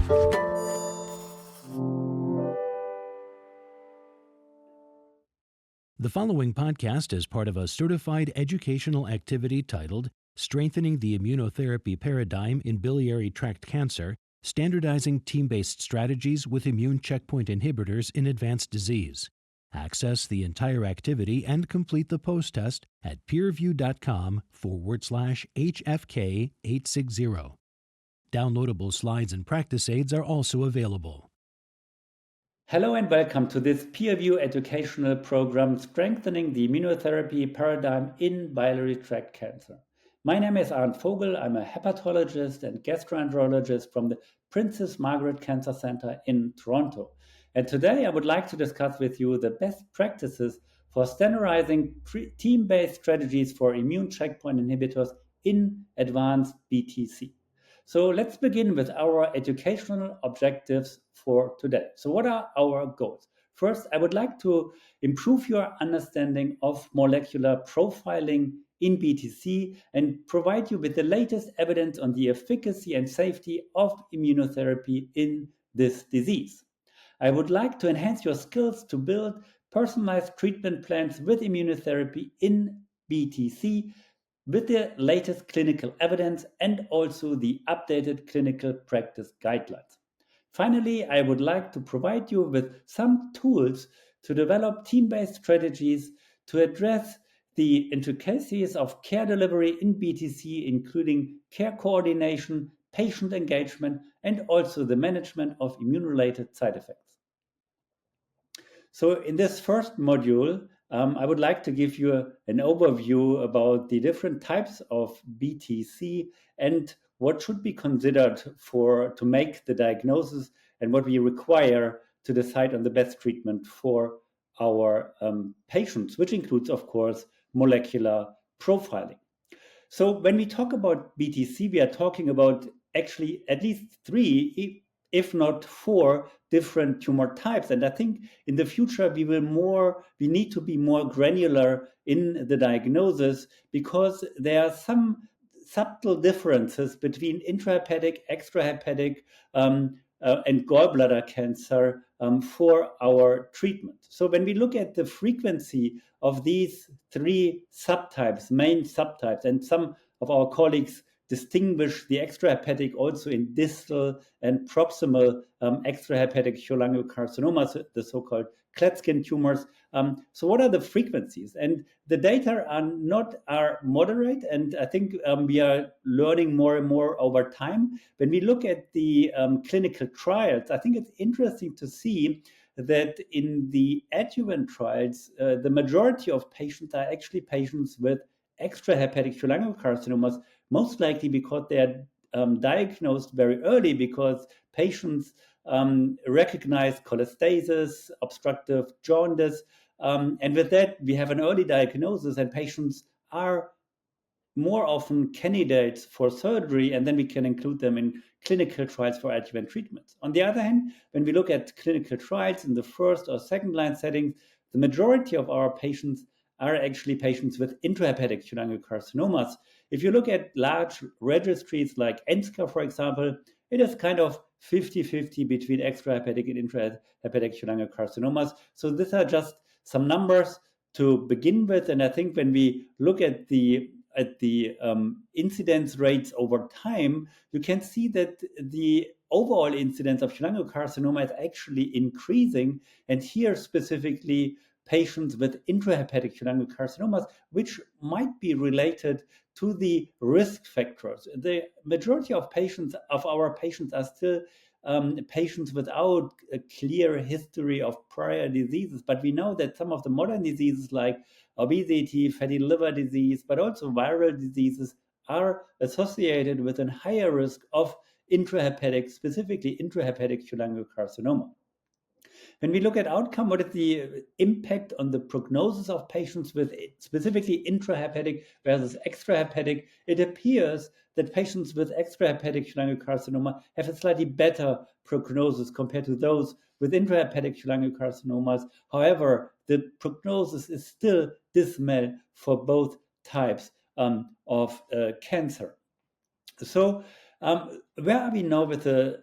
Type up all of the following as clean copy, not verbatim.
The following podcast is part of a certified educational activity titled Strengthening the Immunotherapy Paradigm in Biliary Tract Cancer, Standardizing Team-Based Strategies with Immune Checkpoint Inhibitors in Advanced Disease. Access the entire activity and complete the post-test at peerview.com/HFK860. Downloadable slides and practice aids are also available. Hello and welcome to this PeerView educational program, Strengthening the Immunotherapy Paradigm in Biliary Tract Cancer. My name is Arndt Vogel. I'm a hepatologist and gastroenterologist from the Princess Margaret Cancer Center in Toronto. And today I would like to discuss with you the best practices for standardizing team-based strategies for immune checkpoint inhibitors in advanced BTC. So let's begin with our educational objectives for today. So what are our goals? First, I would like to improve your understanding of molecular profiling in BTC and provide you with the latest evidence on the efficacy and safety of immunotherapy in this disease. I would like to enhance your skills to build personalized treatment plans with immunotherapy in BTC with the latest clinical evidence and also the updated clinical practice guidelines. Finally, I would like to provide you with some tools to develop team-based strategies to address the intricacies of care delivery in BTC, including care coordination, patient engagement, and also the management of immune-related side effects. So in this first module, I would like to give you an overview about the different types of BTC and what should be considered to make the diagnosis and what we require to decide on the best treatment for our patients, which includes, of course, molecular profiling. So when we talk about BTC, we are talking about actually at least 3, if not 4 different tumor types. And I think in the future, we need to be more granular in the diagnosis because there are some subtle differences between intrahepatic, extrahepatic, and gallbladder cancer for our treatment. So when we look at the frequency of these 3 subtypes, main subtypes, and some of our colleagues distinguish the extrahepatic also in distal and proximal extrahepatic cholangiocarcinomas, the so-called Klatskin tumors. So what are the frequencies? And the data are moderate, and I think we are learning more and more over time. When we look at the clinical trials, I think it's interesting to see that in the adjuvant trials, the majority of patients are actually patients with extrahepatic cholangiocarcinomas, most likely because they are diagnosed very early because patients recognize cholestasis, obstructive jaundice, and with that we have an early diagnosis and patients are more often candidates for surgery, and then we can include them in clinical trials for adjuvant treatments. On the other hand, when we look at clinical trials in the first or second line settings, the majority of our patients are actually patients with intrahepatic cholangiocarcinomas. If you look at large registries like ANCC, for example, it is kind of 50-50 between extrahepatic and intrahepatic cholangiocarcinomas. So these are just some numbers to begin with. And I think when we look at the incidence rates over time, you can see that the overall incidence of cholangiocarcinoma is actually increasing. And here specifically, patients with intrahepatic cholangiocarcinomas, which might be related to the risk factors. The majority of our patients are still patients without a clear history of prior diseases. But we know that some of the modern diseases like obesity, fatty liver disease, but also viral diseases are associated with a higher risk of intrahepatic, specifically intrahepatic cholangiocarcinoma. When we look at outcome, what is the impact on the prognosis of patients with specifically intrahepatic versus extrahepatic? It appears that patients with extrahepatic cholangiocarcinoma have a slightly better prognosis compared to those with intrahepatic cholangiocarcinomas. However, the prognosis is still dismal for both types of cancer. So where are we now with the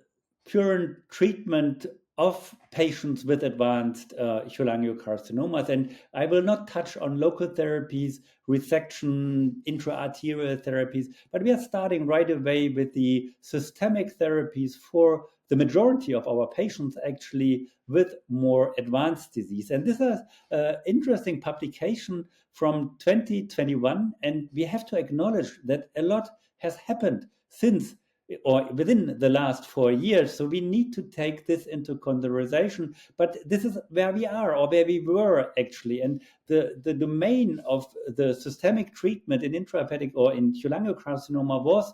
current treatment of patients with advanced cholangiocarcinomas. And I will not touch on local therapies, resection, intra-arterial therapies, but we are starting right away with the systemic therapies for the majority of our patients actually with more advanced disease. And this is an interesting publication from 2021, and we have to acknowledge that a lot has happened since or within the last 4 years. So we need to take this into consideration. But this is where we are or where we were actually. And the domain of the systemic treatment in intrahepatic or in cholangiocarcinoma was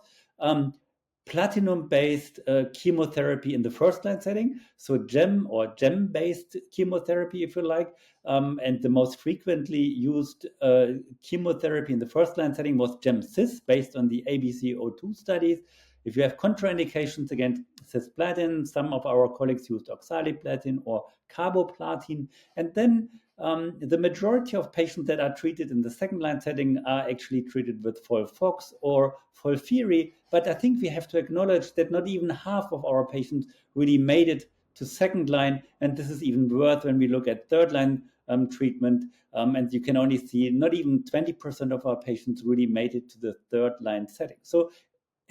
platinum-based chemotherapy in the first-line setting, so GEM or GEM-based chemotherapy, if you like, and the most frequently used chemotherapy in the first-line setting was GEM-CIS, based on the ABC-02 studies. If you have contraindications against cisplatin, some of our colleagues used oxaliplatin or carboplatin, and then the majority of patients that are treated in the second-line setting are actually treated with FOLFOX or FOLFIRI. But I think we have to acknowledge that not even half of our patients really made it to second line, and this is even worse when we look at third-line treatment. And you can only see not even 20% of our patients really made it to the third-line setting. So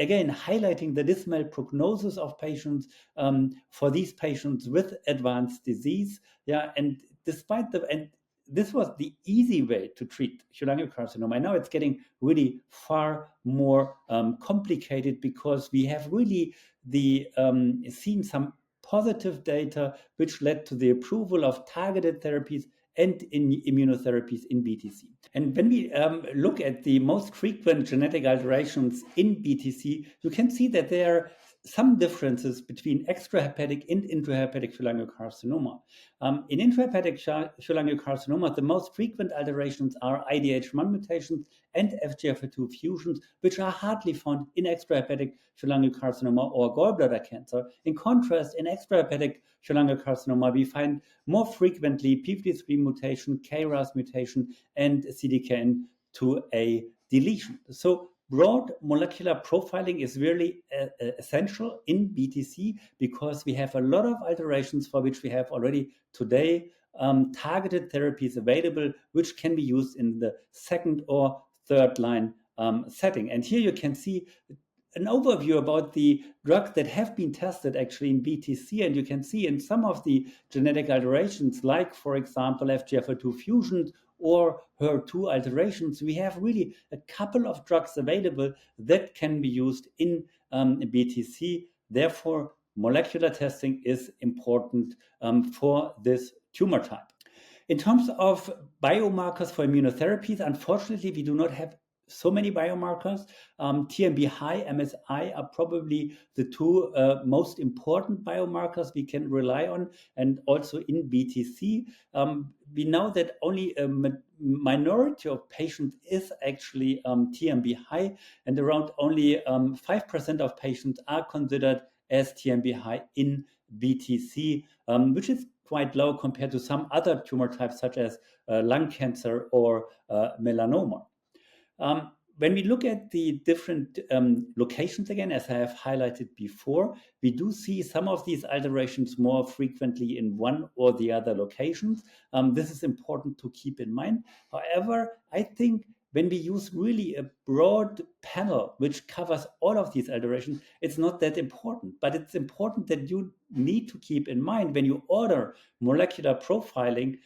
again, highlighting the dismal prognosis of patients for these patients with advanced disease. Yeah, and this was the easy way to treat cholangiocarcinoma. And now it's getting really far more complicated because we have really seen some positive data which led to the approval of targeted therapies and in immunotherapies in BTC. And when we look at the most frequent genetic alterations in BTC, you can see that there are some differences between extrahepatic and intrahepatic cholangiocarcinoma. In intrahepatic cholangiocarcinoma, the most frequent alterations are IDH1 mutations and FGFR2 fusions, which are hardly found in extrahepatic cholangiocarcinoma or gallbladder cancer. In contrast, in extrahepatic cholangiocarcinoma, we find more frequently p53 mutation, KRAS mutation, and CDKN2A deletion. So broad molecular profiling is really essential in BTC because we have a lot of alterations for which we have already today targeted therapies available, which can be used in the second or third line setting. And here you can see an overview about the drugs that have been tested actually in BTC. And you can see in some of the genetic alterations, like, for example, FGFR2 fusions or HER2 alterations, we have really a couple of drugs available that can be used in BTC. Therefore, molecular testing is important for this tumor type. In terms of biomarkers for immunotherapies, unfortunately, we do not have so many biomarkers. TMB high, MSI are probably the two most important biomarkers we can rely on. And also in BTC, we know that only a minority of patients is actually TMB high, and around only 5% of patients are considered as TMB high in BTC, which is quite low compared to some other tumor types such as lung cancer or melanoma. When we look at the different locations again, as I have highlighted before, we do see some of these alterations more frequently in one or the other locations. This is important to keep in mind. However, I think when we use really a broad panel which covers all of these alterations, it's not that important. But it's important that you need to keep in mind when you order molecular profiling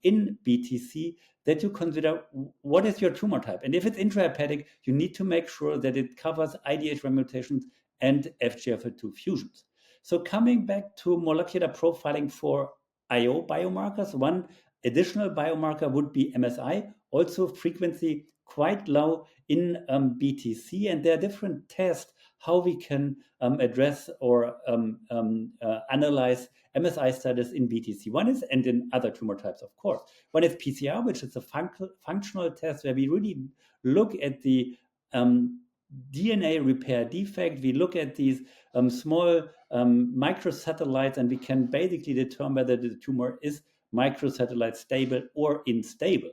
in BTC that you consider what is your tumor type. And if it's intrahepatic, you need to make sure that it covers IDH1 mutations and FGFR2 fusions. So coming back to molecular profiling for IO biomarkers, one additional biomarker would be MSI, also frequency quite low in BTC. And there are different tests how we can address or analyze MSI status in BTC. One is, and in other tumor types, of course. One is PCR, which is a functional test where we really look at the DNA repair defect. We look at these small microsatellites, and we can basically determine whether the tumor is microsatellite stable or unstable.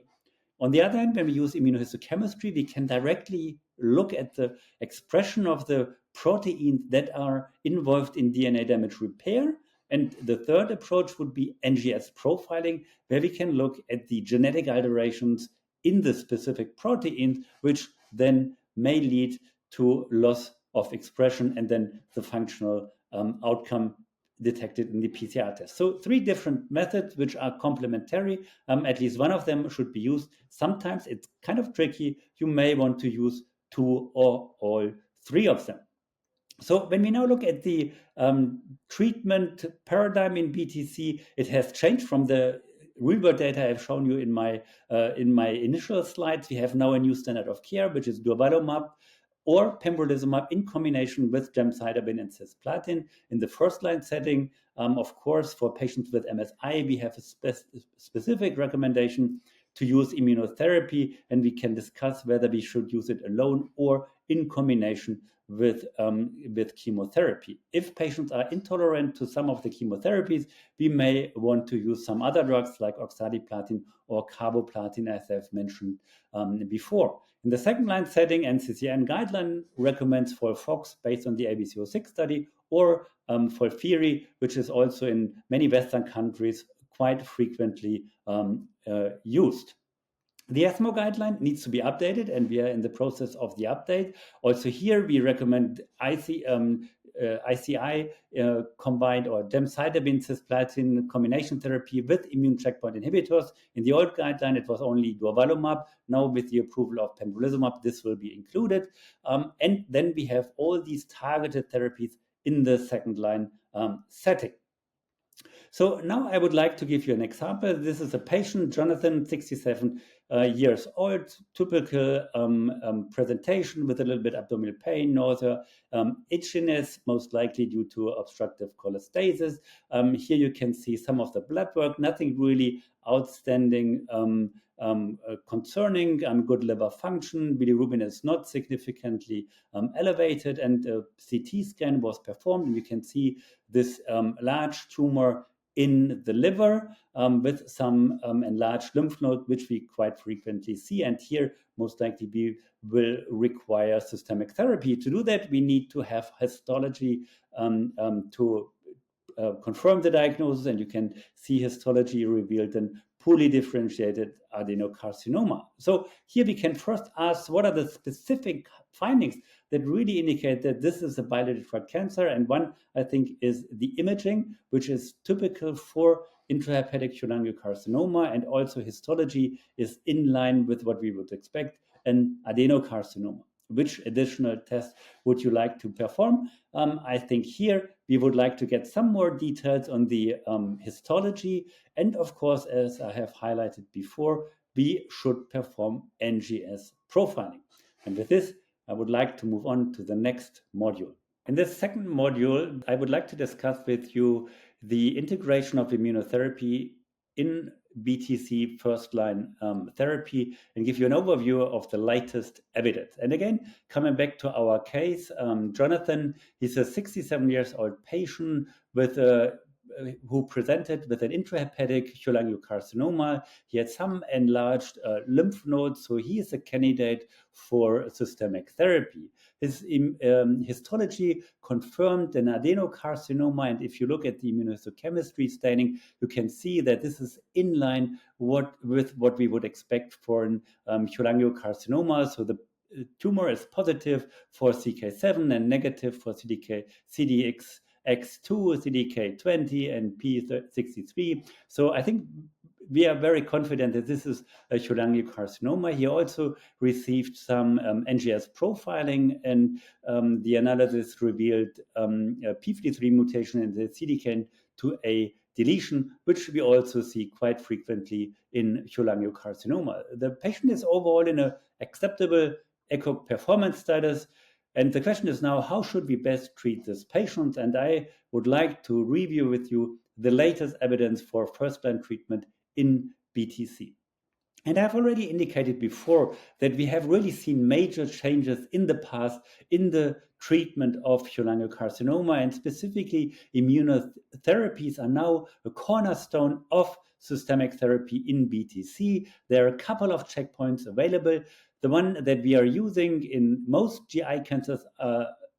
On the other hand, when we use immunohistochemistry, we can directly look at the expression of the proteins that are involved in DNA damage repair. And the third approach would be NGS profiling, where we can look at the genetic alterations in the specific proteins, which then may lead to loss of expression and then the functional outcome detected in the PCR test. So 3 different methods which are complementary. At least one of them should be used. Sometimes it's kind of tricky. You may want to use 2 or all 3 of them. So when we now look at the treatment paradigm in BTC, it has changed from the real-world data I've shown you in my initial slides. We have now a new standard of care, which is durvalumab or pembrolizumab in combination with gemcitabine and cisplatin in the first-line setting. Of course, for patients with MSI, we have a specific recommendation to use immunotherapy, and we can discuss whether we should use it alone or in combination with chemotherapy. If patients are intolerant to some of the chemotherapies, we may want to use some other drugs like oxaliplatin or carboplatin, as I've mentioned before. In the second-line setting, NCCN guideline recommends FOLFOX based on the ABC06 study, or FOLFIRI, which is also in many Western countries quite frequently used. The ESMO guideline needs to be updated, and we are in the process of the update. Also here, we recommend ICI combined or gemcitabine cisplatin combination therapy with immune checkpoint inhibitors. In the old guideline, it was only durvalumab. Now, with the approval of pembrolizumab, this will be included. And then we have all these targeted therapies in the second-line setting. So now I would like to give you an example. This is a patient, Jonathan, 67 years old, typical presentation with a little bit abdominal pain, nausea, itchiness, most likely due to obstructive cholestasis. Here you can see some of the blood work, nothing really outstanding concerning, good liver function. Bilirubin is not significantly elevated, and a CT scan was performed. And you can see this large tumor in the liver with some enlarged lymph node, which we quite frequently see. And here, most likely, we will require systemic therapy. To do that, we need to have histology to confirm the diagnosis, and you can see histology revealed in poorly differentiated adenocarcinoma. So here we can first ask, what are the specific findings that really indicate that this is a biliary tract cancer? And one, I think, is the imaging, which is typical for intrahepatic cholangiocarcinoma, and also histology is in line with what we would expect an adenocarcinoma. Which additional test would you like to perform? I think here we would like to get some more details on the histology. And of course, as I have highlighted before, we should perform NGS profiling. And with this, I would like to move on to the next module. In this second module, I would like to discuss with you the integration of immunotherapy in BTC first-line therapy and give you an overview of the latest evidence. And again, coming back to our case, Jonathan, he's a 67-year-old patient with who presented with an intrahepatic cholangiocarcinoma. He had some enlarged lymph nodes, so he is a candidate for systemic therapy. His histology confirmed an adenocarcinoma, and if you look at the immunohistochemistry staining, you can see that this is in line with what we would expect for an cholangiocarcinoma. So the tumor is positive for CK7 and negative for CDX X2, CDK20, and P63. So I think we are very confident that this is a cholangiocarcinoma. He also received some NGS profiling, and the analysis revealed a P53 mutation in the CDK2A deletion, which we also see quite frequently in cholangiocarcinoma. The patient is overall in an acceptable echo performance status. And the question is now, how should we best treat this patient? And I would like to review with you the latest evidence for first-line treatment in BTC. And I've already indicated before that we have really seen major changes in the past in the treatment of cholangiocarcinoma, and specifically immunotherapies are now a cornerstone of systemic therapy in BTC. There are a couple of checkpoints available. The one that we are using in most GI cancers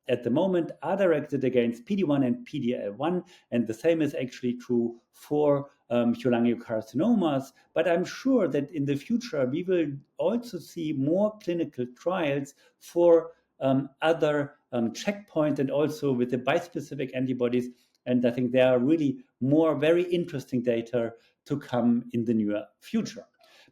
at the moment are directed against PD-1 and PD-L1, and the same is actually true for cholangiocarcinomas. But I'm sure that in the future we will also see more clinical trials for other checkpoints and also with the bispecific antibodies. And I think there are really more very interesting data to come in the near future.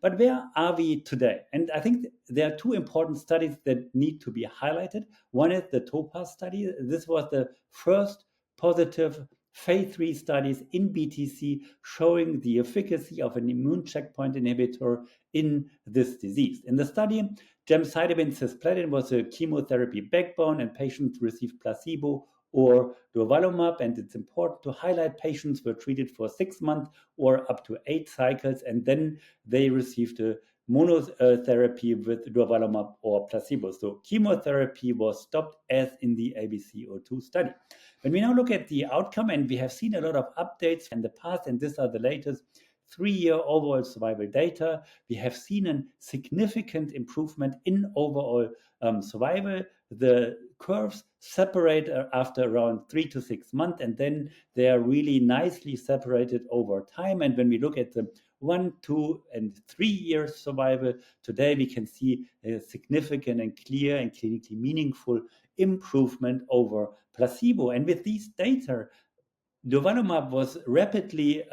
But where are we today? And I think there are two important studies that need to be highlighted. One is the TOPAZ study. This was the first positive phase 3 studies in BTC showing the efficacy of an immune checkpoint inhibitor in this disease. In the study, gemcitabine cisplatin was a chemotherapy backbone, and patients received placebo or durvalumab, and it's important to highlight patients were treated for 6 months or up to 8 cycles, and then they received a monotherapy with durvalumab or placebo. So chemotherapy was stopped as in the ABC02 study. When we now look at the outcome, and we have seen a lot of updates in the past, and these are the latest 3-year overall survival data, we have seen a significant improvement in overall survival. The curves separate after around 3 to 6 months, and then they are really nicely separated over time. And when we look at the 1, 2, and 3 years survival, today we can see a significant and clear and clinically meaningful improvement over placebo. And with these data, durvalumab was rapidly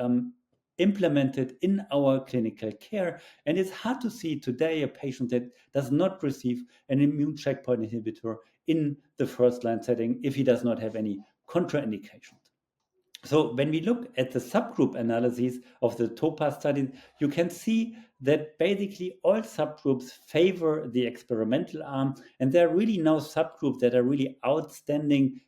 implemented in our clinical care, and it's hard to see today a patient that does not receive an immune checkpoint inhibitor in the first-line setting if he does not have any contraindications. So when we look at the subgroup analyses of the TOPAZ study, you can see that basically all subgroups favor the experimental arm, and there are really no subgroups that are really outstanding,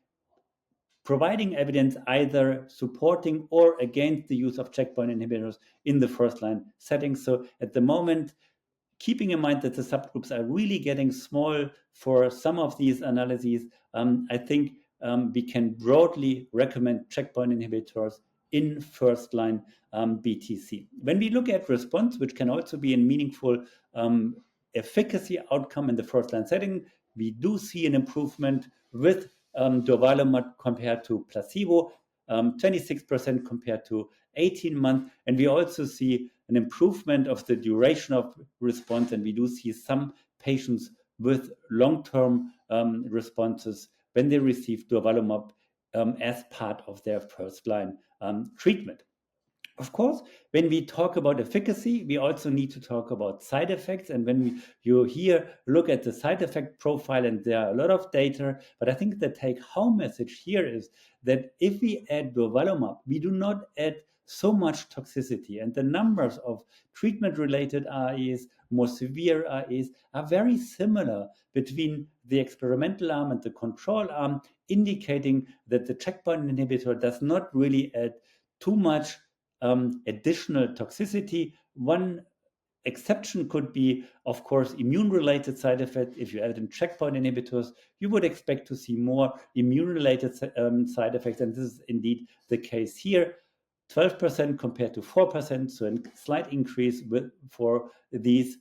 providing evidence either supporting or against the use of checkpoint inhibitors in the first-line setting. So at the moment, keeping in mind that the subgroups are really getting small for some of these analyses, I think we can broadly recommend checkpoint inhibitors in first-line BTC. When we look at response, which can also be a meaningful efficacy outcome in the first-line setting, we do see an improvement with durvalumab compared to placebo, 26% compared to 18 months. And we also see an improvement of the duration of response, and we do see some patients with long-term responses when they receive durvalumab as part of their first-line treatment. Of course, when we talk about efficacy, we also need to talk about side effects. And when you here look at the side effect profile, and there are a lot of data, but I think the take-home message here is that if we add durvalumab, we do not add so much toxicity. And the numbers of treatment-related AEs, more severe AEs, are very similar between the experimental arm and the control arm, indicating that the checkpoint inhibitor does not really add too much additional toxicity. One exception could be, of course, immune-related side effects. If you add in checkpoint inhibitors, you would expect to see more immune-related side effects, and this is indeed the case here. 12% compared to 4%, so a slight increase for these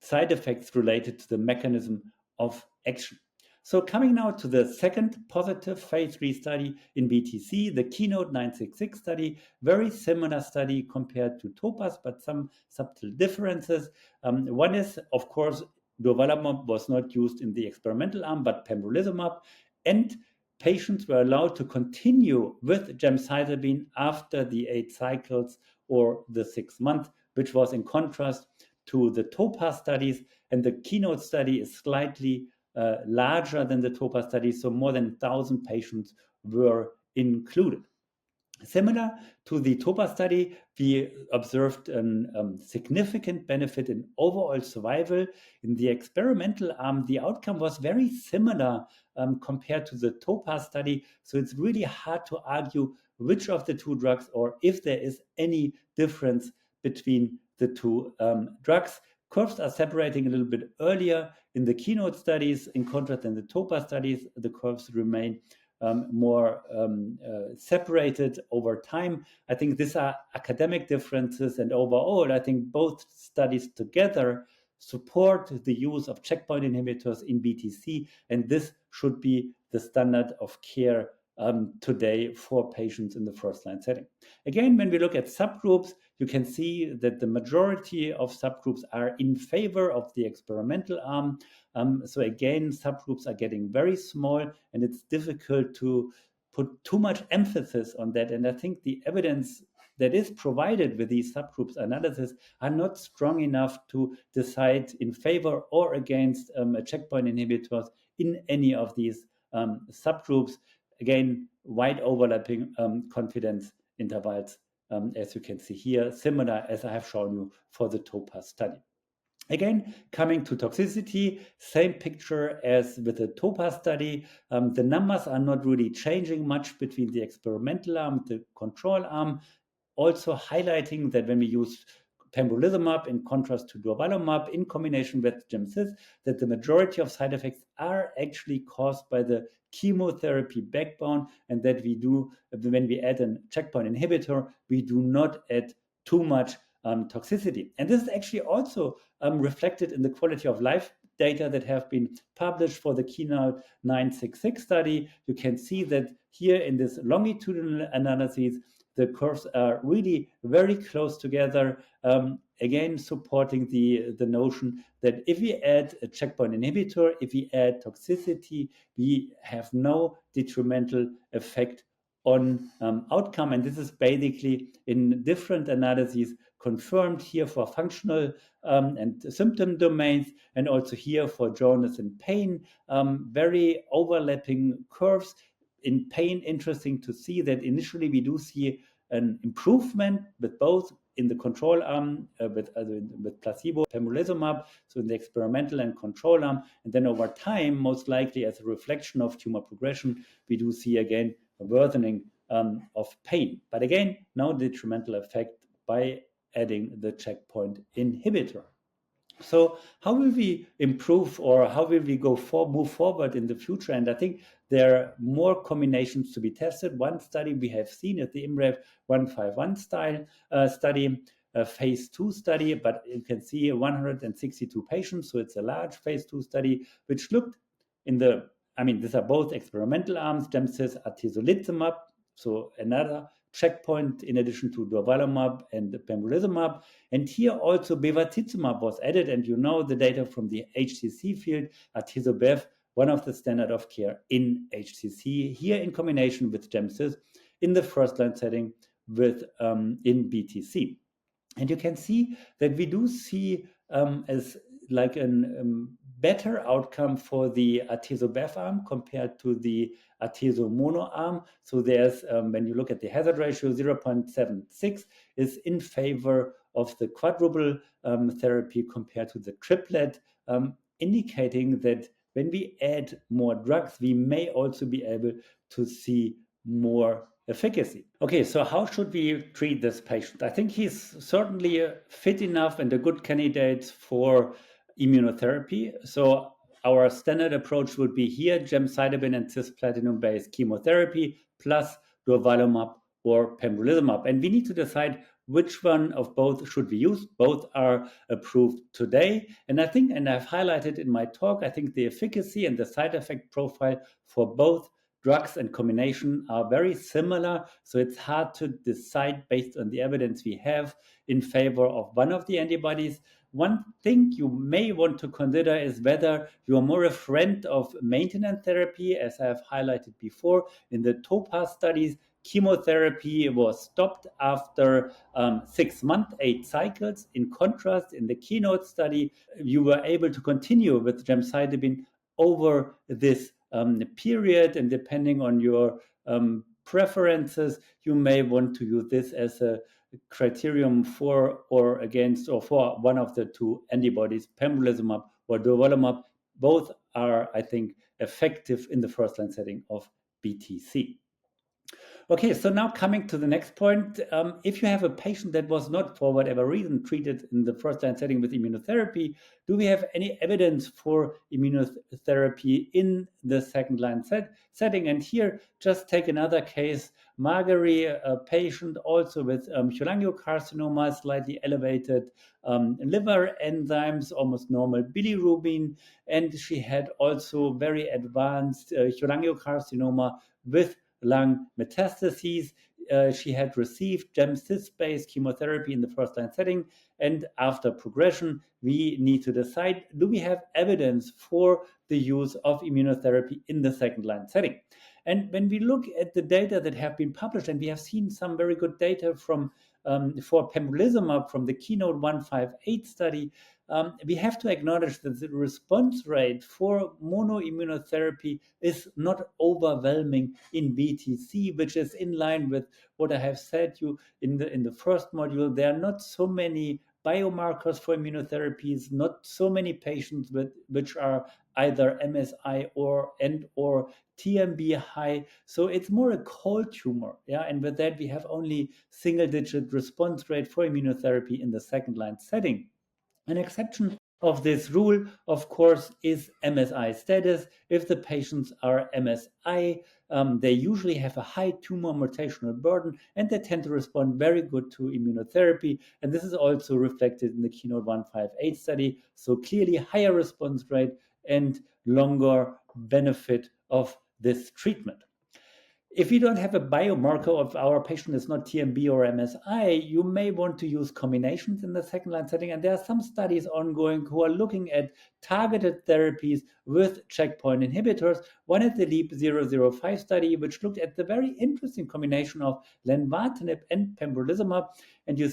side effects related to the mechanism of action. So coming now to the second positive phase 3 study in BTC, the Keynote 966 study, very similar study compared to TOPAZ, but some subtle differences. One is, of course, durvalumab was not used in the experimental arm, but pembrolizumab, and patients were allowed to continue with gemcitabine after the 8 cycles or the 6 months, which was in contrast to the TOPAZ studies. And the Keynote study is slightly larger than the TOPAZ study, so more than 1,000 patients were included. Similar to the TOPAZ study, we observed a significant benefit in overall survival. In the experimental arm, the outcome was very similar compared to the TOPAZ study, so it's really hard to argue which of the two drugs or if there is any difference between the two drugs. Curves are separating a little bit earlier in the keynote studies. In contrast, in the TOPA studies, the curves remain more separated over time. I think these are academic differences, and overall, I think both studies together support the use of checkpoint inhibitors in BTC, and this should be the standard of care today for patients in the first-line setting. Again, when we look at subgroups, you can see that the majority of subgroups are in favor of the experimental arm. So again, subgroups are getting very small, and it's difficult to put too much emphasis on that. And I think the evidence that is provided with these subgroups analysis are not strong enough to decide in favor or against a checkpoint inhibitors in any of these subgroups. Again, wide overlapping confidence intervals, as you can see here, similar as I have shown you for the TOPAZ study. Again, coming to toxicity, same picture as with the TOPAZ study. The numbers are not really changing much between the experimental arm and the control arm. Also highlighting that when we use pembrolizumab in contrast to durvalumab in combination with gemcitabine, that the majority of side effects are actually caused by the chemotherapy backbone, and that we do, when we add a checkpoint inhibitor, we do not add too much toxicity. And this is actually also reflected in the quality of life data that have been published for the Keynote 966 study. You can see that here in this longitudinal analysis, the curves are really very close together, again supporting the notion that if we add a checkpoint inhibitor, if we add toxicity, we have no detrimental effect on outcome. And this is basically in different analyses confirmed here for functional and symptom domains, and also here for jaundice and pain, very overlapping curves. In pain, interesting to see that initially we do see an improvement with both in the control arm with placebo, pembrolizumab, so in the experimental and control arm, and then over time, most likely as a reflection of tumor progression, we do see again a worsening of pain. But again, no detrimental effect by adding the checkpoint inhibitor. So how will we improve, or how will we move forward in the future? And I think there are more combinations to be tested. One study we have seen is the IMREV 151 style study, a phase 2 study, but you can see 162 patients. So it's a large phase 2 study, which looked these are both experimental arms, gemcitabine, atezolizumab, so another checkpoint in addition to durvalumab and pembrolizumab. And here also bevacizumab was added, and you know the data from the HCC field, atezobev, one of the standard of care in HCC, here in combination with gemcitabine in the first-line setting with in BTC. And you can see that we do see as like a better outcome for the atezobev arm compared to the atezo mono arm. So there's, when you look at the hazard ratio, 0.76 is in favor of the quadruple therapy compared to the triplet, indicating that when we add more drugs, we may also be able to see more efficacy. Okay, so how should we treat this patient? I think he's certainly fit enough and a good candidate for immunotherapy. So our standard approach would be here, gemcitabine and cisplatin-based chemotherapy plus durvalumab or pembrolizumab. And we need to decide which one of both should we use. Both are approved today. And I think, and I've highlighted in my talk, I think the efficacy and the side effect profile for both drugs and combination are very similar. So it's hard to decide based on the evidence we have in favor of one of the antibodies. One thing you may want to consider is whether you are more a friend of maintenance therapy, as I have highlighted before. In the TOPAZ studies, chemotherapy was stopped after 6 months, 8 cycles. In contrast, in the keynote study, you were able to continue with gemcitabine over this period, and depending on your preferences, you may want to use this as a criterion for or against or for one of the two antibodies, pembrolizumab or durvalumab. Both are, I think, effective in the first-line setting of BTC. Okay, so now coming to the next point, if you have a patient that was not, for whatever reason, treated in the first-line setting with immunotherapy, do we have any evidence for immunotherapy in the second-line setting? And here, just take another case, Marguerite, a patient also with cholangiocarcinoma, slightly elevated liver enzymes, almost normal bilirubin, and she had also very advanced cholangiocarcinoma with lung metastases. She had received gem-cis-based chemotherapy in the first-line setting, and after progression, we need to decide, do we have evidence for the use of immunotherapy in the second-line setting? And when we look at the data that have been published, and we have seen some very good data from for pembrolizumab from the Keynote 158 study, we have to acknowledge that the response rate for monoimmunotherapy is not overwhelming in BTC, which is in line with what I have said you in the first module. There are not so many biomarkers for immunotherapies, not so many patients which are either MSI or TMB high. So it's more a cold tumor. Yeah, and with that we have only single-digit response rate for immunotherapy in the second-line setting. An exception of this rule, of course, is MSI status. If the patients are MSI, they usually have a high tumor mutational burden and they tend to respond very good to immunotherapy. And this is also reflected in the Keynote 158 study. So clearly higher response rate and longer benefit of this treatment. If you don't have a biomarker of our patient is not TMB or MSI, you may want to use combinations in the second-line setting. And there are some studies ongoing who are looking at targeted therapies with checkpoint inhibitors. One is the LEAP-005 study, which looked at the very interesting combination of lenvatinib and pembrolizumab. And you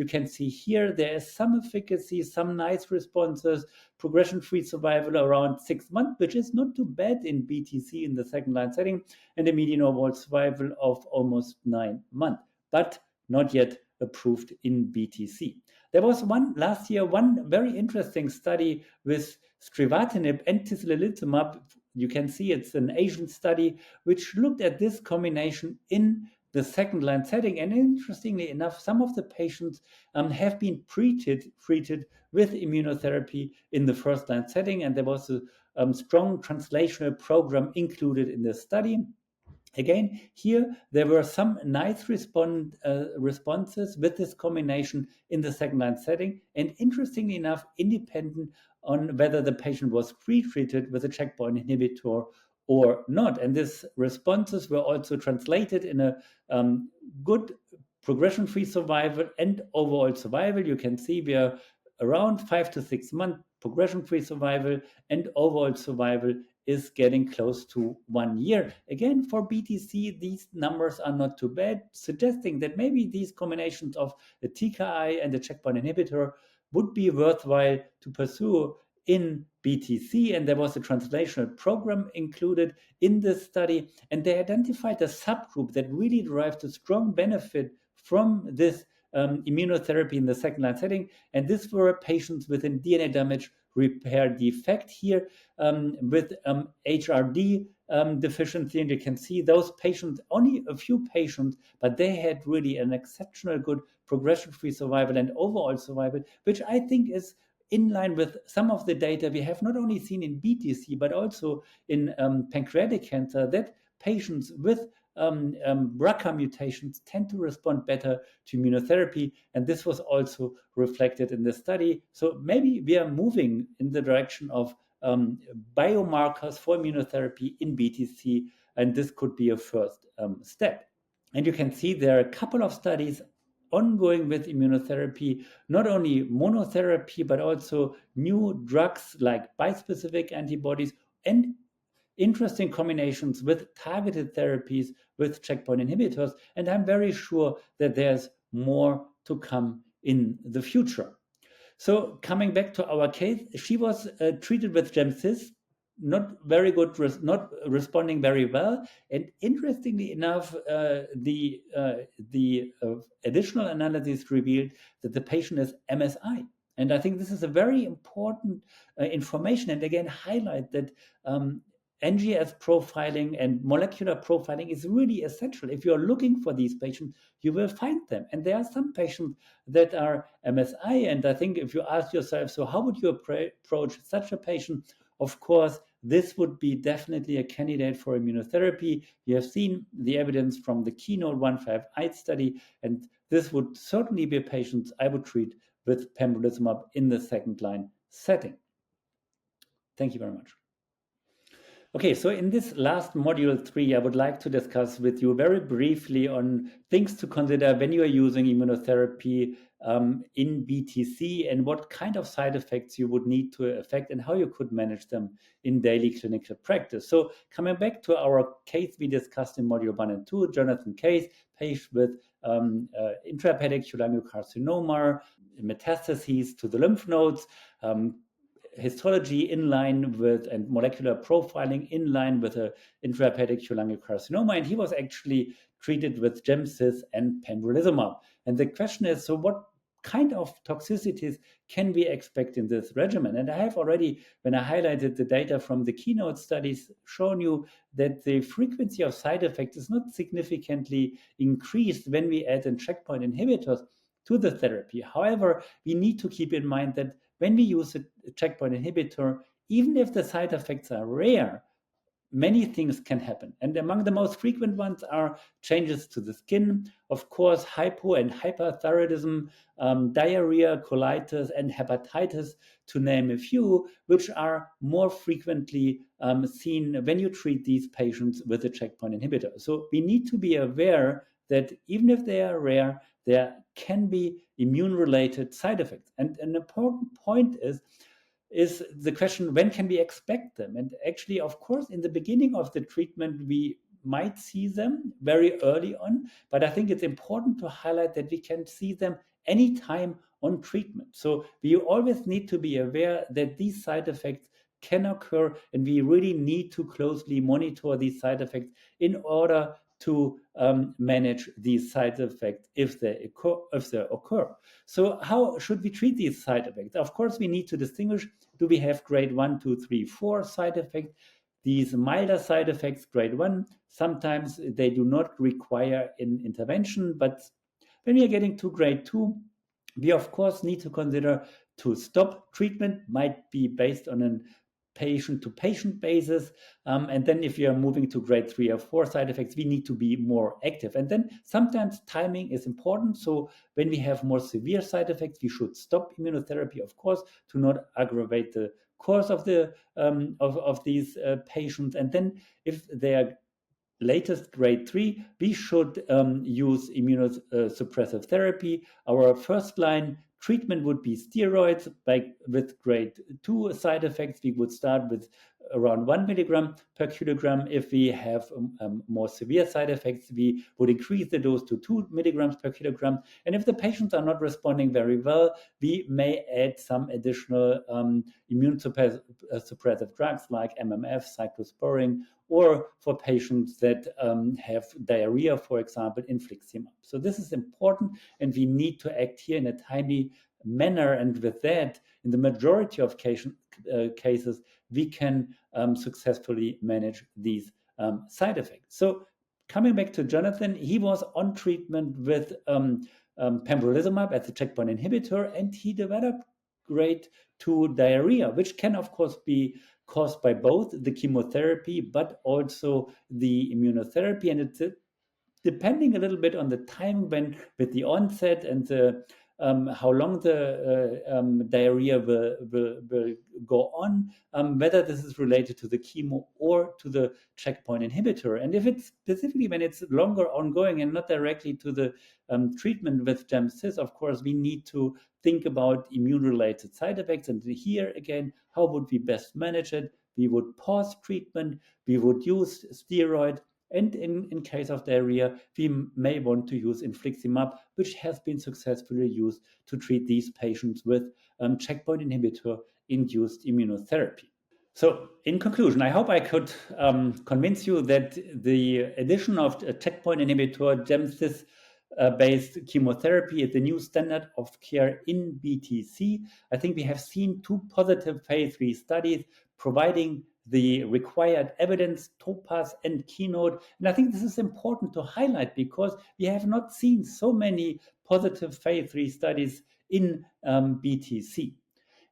can see here there is some efficacy, some nice responses, progression-free survival around 6 months, which is not too bad in BTC in the second-line setting, and a median overall survival of almost 9 months, but not yet approved in BTC. There was last year one very interesting study with strivatinib and tislelizumab. You can see it's an Asian study which looked at this combination in the second-line setting. And interestingly enough, some of the patients have been treated with immunotherapy in the first-line setting, and there was a strong translational program included in the study. Again, here there were some nice responses with this combination in the second-line setting, and interestingly enough, independent on whether the patient was pre-treated with a checkpoint inhibitor or not. And these responses were also translated in a good progression-free survival and overall survival. You can see we are around 5 to 6 months progression-free survival, and overall survival is getting close to 1 year. Again, for BTC, these numbers are not too bad, suggesting that maybe these combinations of a TKI and a checkpoint inhibitor would be worthwhile to pursue in BTC. And there was a translational program included in this study, and they identified a subgroup that really derived a strong benefit from this immunotherapy in the second-line setting. And this were patients with a DNA damage repair defect here with HRD deficiency. And you can see those patients, only a few patients, but they had really an exceptional good progression-free survival and overall survival, which I think is in line with some of the data we have not only seen in BTC, but also in pancreatic cancer, that patients with BRCA mutations tend to respond better to immunotherapy, and this was also reflected in the study. So maybe we are moving in the direction of biomarkers for immunotherapy in BTC, and this could be a first step. And you can see there are a couple of studies ongoing with immunotherapy, not only monotherapy, but also new drugs like bispecific antibodies and interesting combinations with targeted therapies with checkpoint inhibitors. And I'm very sure that there's more to come in the future. So coming back to our case, she was treated with gem-cis, not very good, not responding very well. And interestingly enough, the additional analysis revealed that the patient is MSI. And I think this is a very important information, and again highlight that NGS profiling and molecular profiling is really essential. If you're looking for these patients, you will find them. And there are some patients that are MSI. And I think if you ask yourself, so how would you approach such a patient? Of course, this would be definitely a candidate for immunotherapy. You have seen the evidence from the Keynote 158 study, and this would certainly be a patient I would treat with pembrolizumab in the second-line setting. Thank you very much. Okay, so in this last module 3, I would like to discuss with you very briefly on things to consider when you are using immunotherapy in BTC and what kind of side effects you would need to affect and how you could manage them in daily clinical practice. So coming back to our case we discussed in module 1 and 2, Jonathan Case, patient with intrahepatic cholangiocarcinoma, metastases to the lymph nodes, histology in line with and molecular profiling in line with an intrahepatic cholangiocarcinoma, and he was actually treated with gemcitabine and pembrolizumab. And the question is, so what kind of toxicities can we expect in this regimen? And I have already, when I highlighted the data from the Keynote studies, shown you that the frequency of side effects is not significantly increased when we add in checkpoint inhibitors to the therapy. However, we need to keep in mind that when we use a checkpoint inhibitor, even if the side effects are rare, many things can happen. And among the most frequent ones are changes to the skin, of course, hypo and hyperthyroidism, diarrhea, colitis, and hepatitis, to name a few, which are more frequently seen when you treat these patients with a checkpoint inhibitor. So we need to be aware that even if they are rare, there can be immune-related side effects. And an important point is the question, when can we expect them? And actually, of course, in the beginning of the treatment, we might see them very early on, but I think it's important to highlight that we can see them anytime on treatment. So we always need to be aware that these side effects can occur, and we really need to closely monitor these side effects in order to manage these side effects if they occur. So how should we treat these side effects? Of course, we need to distinguish, do we have grade 1, 2, 3, 4 side effects? These milder side effects, grade 1, sometimes they do not require an intervention, but when we are getting to grade 2, we of course need to consider to stop treatment, might be based on a patient-to-patient basis. And then if you are moving to grade 3 or 4 side effects, we need to be more active. And then sometimes timing is important. So when we have more severe side effects, we should stop immunotherapy, of course, to not aggravate the course of the of these patients. And then if they are latest grade 3, we should use immunosuppressive therapy. Our first line treatment would be steroids. With grade 2 side effects, we would start with around 1 milligram per kilogram. If we have more severe side effects, we would increase the dose to 2 milligrams per kilogram. And if the patients are not responding very well, we may add some additional immune suppressive drugs like MMF, cyclosporine, or for patients that have diarrhea, for example, infliximab. So this is important, and we need to act here in a timely manner. And with that, in the majority of cases, we can successfully manage these side effects. So coming back to Jonathan, he was on treatment with pembrolizumab as a checkpoint inhibitor, and he developed grade 2 diarrhea, which can, of course, be caused by both the chemotherapy but also the immunotherapy. And it's depending a little bit on the time when with the onset and the how long the diarrhea will go on, whether this is related to the chemo or to the checkpoint inhibitor. And if it's specifically when it's longer ongoing and not directly to the treatment with gemcitabine, of course, we need to think about immune-related side effects. And here again, how would we best manage it? We would pause treatment, we would use steroid, and in case of diarrhea, we may want to use infliximab, which has been successfully used to treat these patients with checkpoint inhibitor-induced immunotherapy. So in conclusion, I hope I could convince you that the addition of a checkpoint inhibitor, gemcitabine-based chemotherapy is the new standard of care in BTC. I think we have seen 2 positive phase 3 studies providing the required evidence, Topaz and Keynote. And I think this is important to highlight because we have not seen so many positive phase 3 studies in BTC.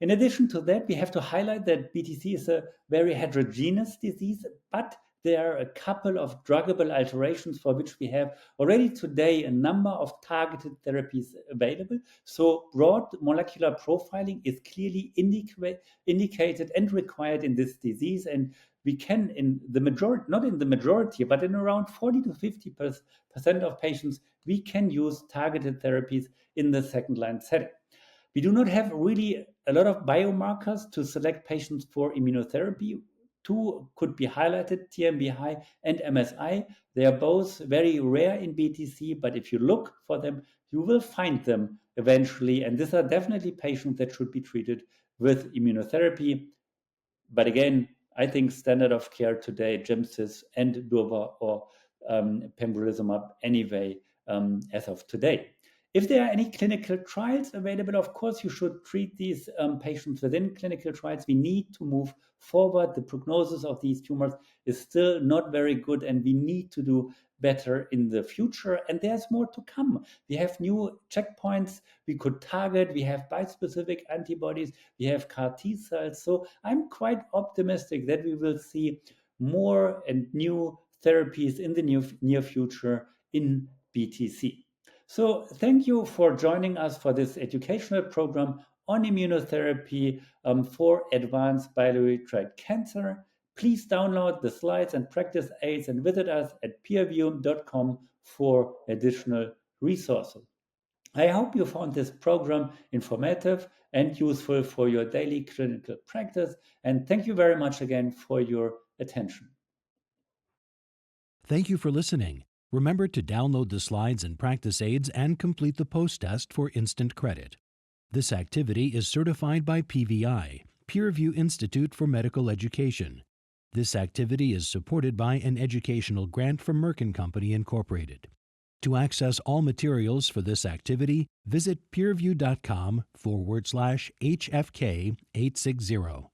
In addition to that, we have to highlight that BTC is a very heterogeneous disease, but there are a couple of druggable alterations for which we have already today a number of targeted therapies available. So broad molecular profiling is clearly indicated and required in this disease. And we can, in the majority, not in the majority, but in around 40 to 50% of patients, we can use targeted therapies in the second-line setting. We do not have really a lot of biomarkers to select patients for immunotherapy. Two could be highlighted, TMB high and MSI. They are both very rare in BTC, but if you look for them, you will find them eventually. And these are definitely patients that should be treated with immunotherapy. But again, I think standard of care today, Gemcis and Durva or pembrolizumab anyway, as of today. If there are any clinical trials available, of course, you should treat these patients within clinical trials. We need to move forward. The prognosis of these tumors is still not very good, and we need to do better in the future. And there's more to come. We have new checkpoints we could target. We have bispecific antibodies. We have CAR T cells. So I'm quite optimistic that we will see more and new therapies in the near future in BTC. So thank you for joining us for this educational program on immunotherapy for advanced biliary tract cancer. Please download the slides and practice aids and visit us at peerview.com for additional resources. I hope you found this program informative and useful for your daily clinical practice. And thank you very much again for your attention. Thank you for listening. Remember to download the slides and practice aids and complete the post-test for instant credit. This activity is certified by PVI, PeerView Institute for Medical Education. This activity is supported by an educational grant from Merck Co, Incorporated. To access all materials for this activity, visit peerview.com/HFK860.